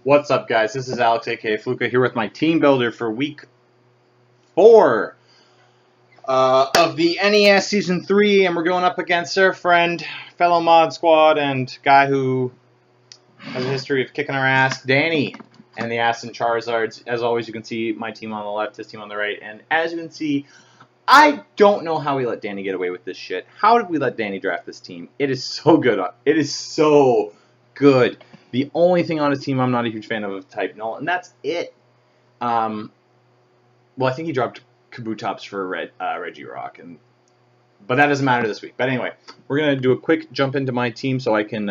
What's up, guys? This is Alex, aka Fluka, here with my team builder for week 4 of the NES Season 3, and we're going up against our friend, fellow mod squad, and guy who has a history of kicking our ass, Danny, and the Aston Charizards. As always, you can see my team on the left, his team on the right, and as you can see, I don't know how we let Danny get away with this shit. How did we let Danny draft this team? It is so good. It is so good. The only thing on his team I'm not a huge fan of is type null, and that's it. Well, I think he dropped Kabutops for Reggie Rock, but that doesn't matter this week. But anyway, we're going to do a quick jump into my team so I can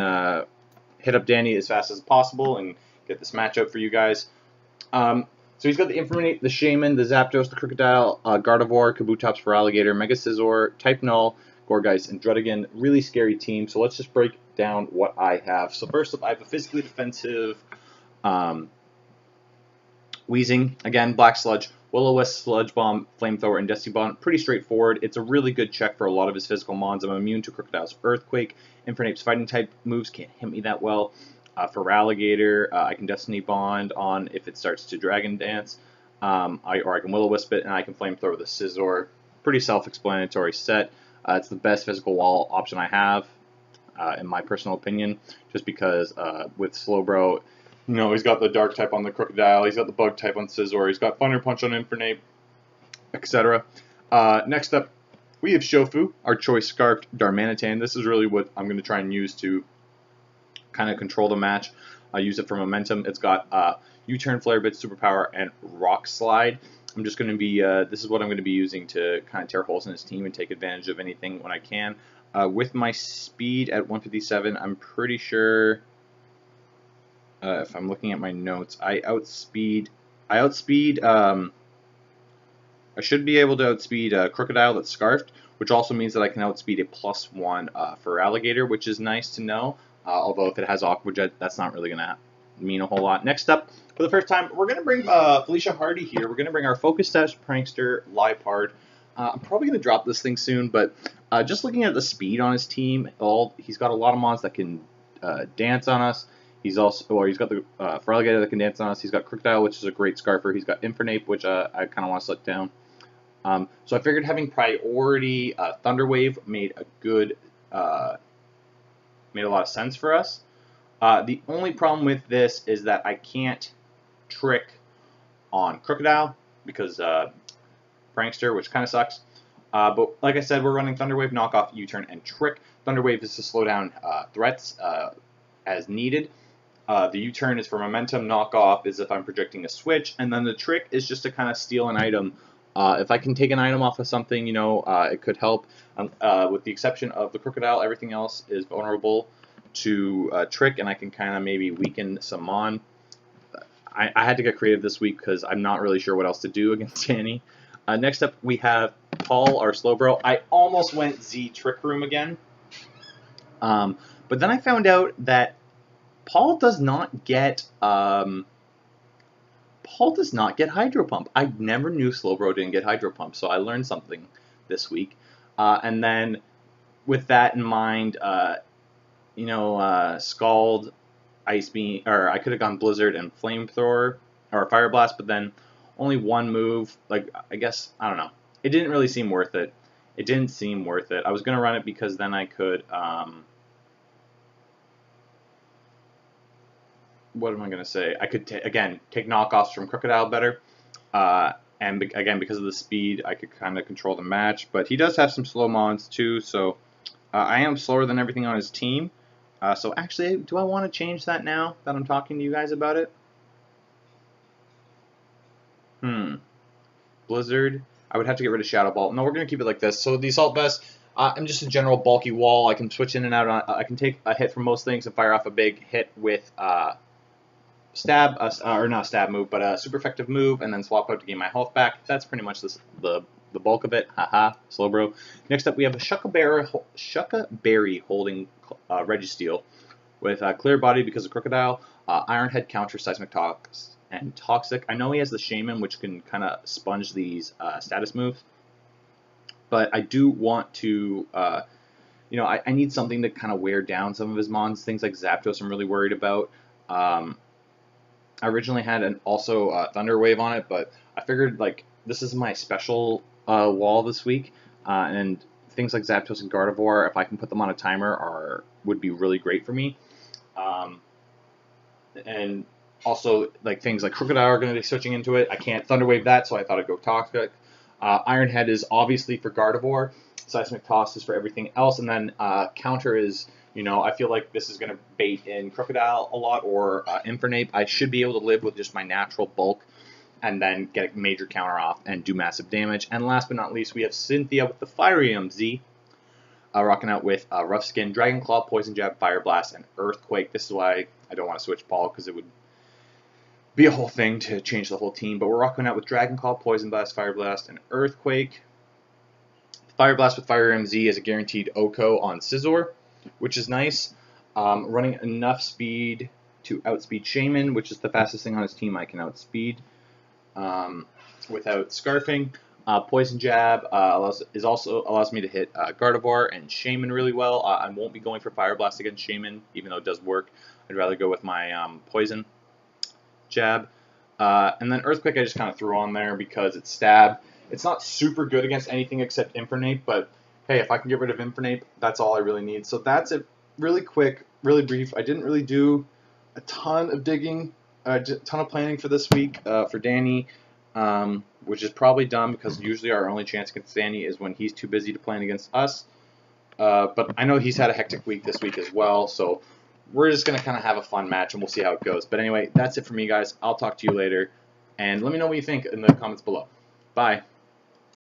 hit up Danny as fast as possible and get this matchup for you guys. So he's got the Infernape, the Shaman, the Zapdos, the Crocodile, Gardevoir, Kabutops for Alligator, Mega Scizor, Type Null, Gourgeist, and Druddigon. Really scary team. So let's just break down what I have. So first up, I have a physically defensive Weezing. Again, Black Sludge, Will-O-Wisp, Sludge Bomb, Flamethrower, and Destiny Bomb. Pretty straightforward. It's a really good check for a lot of his physical mons. I'm immune to Crocodile's Earthquake. Infernape's fighting type moves can't hit me that well. For Alligator, I can Destiny Bond on if it starts to Dragon Dance, or I can Will-O-Wisp it, and I can Flamethrower the Scizor. Pretty self-explanatory set. It's the best physical wall option I have, in my personal opinion, just because with Slowbro, you know, he's got the Dark type on the Crocodile, he's got the Bug type on Scizor, he's got Thunder Punch on Infernape, etc. Next up, we have Shofu, our choice Scarfed Darmanitan. This is really what I'm going to try and use to kind of control the match. I use it for momentum. It's got U-Turn, Flare Blitz, Superpower, and Rock Slide. I'm just going to be, this is what I'm going to be using to kind of tear holes in his team and take advantage of anything when I can. With my speed at 157, I'm pretty sure, if I'm looking at my notes, I should be able to outspeed Crocodile that's Scarfed, which also means that I can outspeed a +1 for Alligator, which is nice to know. Although if it has Aqua Jet, that's not really going to mean a whole lot. Next up, for the first time, we're going to bring Felicia Hardy here. We're going to bring our Focus Sash Prankster Liepard. I'm probably going to drop this thing soon, but just looking at the speed on his team, he's got a lot of mons that can dance on us. He's got the for Alligator that can dance on us. He's got Crocodile, which is a great Scarfer. He's got Infernape, which I kind of want to select down. So I figured having priority Thunder Wave made a lot of sense for us. The only problem with this is that I can't trick on Crocodile because Prankster, which kind of sucks. But like I said, we're running Thunder Wave, Knockoff, U-Turn, and Trick. Thunder Wave is to slow down threats as needed. The U-Turn is for momentum, Knockoff is if I'm projecting a switch, and then the Trick is just to kind of steal an item. If I can take an item off of something, you know, it could help. With the exception of the Crocodile, everything else is vulnerable to Trick, and I can kind of maybe weaken some mon. I had to get creative this week because I'm not really sure what else to do against Danny. Next up, we have Paul, our Slowbro. I almost went Z Trick Room again, but then I found out that Paul does not get Hydro Pump. I never knew Slowbro didn't get Hydro Pump, so I learned something this week. And then with that in mind, Scald, Ice Beam, or I could have gone Blizzard and Flamethrower or Fire Blast, but then only one move. Like, I guess, I don't know. It didn't really seem worth it. It didn't seem worth it. I was gonna run it because then I could. What am I gonna say? I could again take knockoffs from Crocodile better. And again, because of the speed, I could kind of control the match. But he does have some slow mons too, so I am slower than everything on his team. So actually, do I want to change that now that I'm talking to you guys about it? Blizzard. I would have to get rid of Shadow Ball. No, we're going to keep it like this. So the Assault Vest, I'm just a general bulky wall. I can switch in and out. I can take a hit from most things and fire off a big hit with stab, or not stab move, but a super effective move, and then swap out to gain my health back. That's pretty much the bulk of it. Haha, Slowbro. Next up, we have a Shucka Berry holding Registeel with Clear Body because of Crocodile, Iron Head counter Seismic Tox, and Toxic. I know he has the Shaman, which can kind of sponge these status moves, but I do want to, I need something to kind of wear down some of his mons. Things like Zapdos I'm really worried about. I originally had an also Thunder Wave on it, but I figured like this is my special wall this week, and things like Zapdos and Gardevoir, if I can put them on a timer, would be really great for me. Um, and also like things like Crocodile are going to be switching into it. I can't Thunder Wave that, so I thought I'd go Toxic. Iron Head is obviously for Gardevoir. Seismic Toss is for everything else, and then Counter is, I feel like this is going to bait in Crocodile a lot or Infernape. I should be able to live with just my natural bulk and then get a major counter off and do massive damage. And last but not least, we have Cynthia with the Fiery MZ, rocking out with Rough Skin, Dragon Claw, Poison Jab, Fire Blast, and Earthquake. This is why I don't want to switch Paul, because it would be a whole thing to change the whole team. But we're rocking out with Dragon Claw, Poison Blast, Fire Blast, and Earthquake. Fire Blast with Fire MZ is a guaranteed OHKO on Scizor, which is nice. Running enough speed to outspeed Shaman, which is the fastest thing on his team I can outspeed without scarfing. Poison Jab allows me to hit Gardevoir and Shaman really well. I won't be going for Fire Blast against Shaman, even though it does work. I'd rather go with my Poison Jab. And then Earthquake I just kind of threw on there because it's stab. It's not super good against anything except Infernape, but hey, if I can get rid of Infernape, that's all I really need. So that's it. Really quick, really brief. I didn't really do a ton of digging, a ton of planning for this week for Danny, which is probably dumb because usually our only chance against Danny is when he's too busy to plan against us. But I know he's had a hectic week this week as well, so we're just going to kind of have a fun match, and we'll see how it goes. But anyway, that's it for me, guys. I'll talk to you later, and let me know what you think in the comments below. Bye.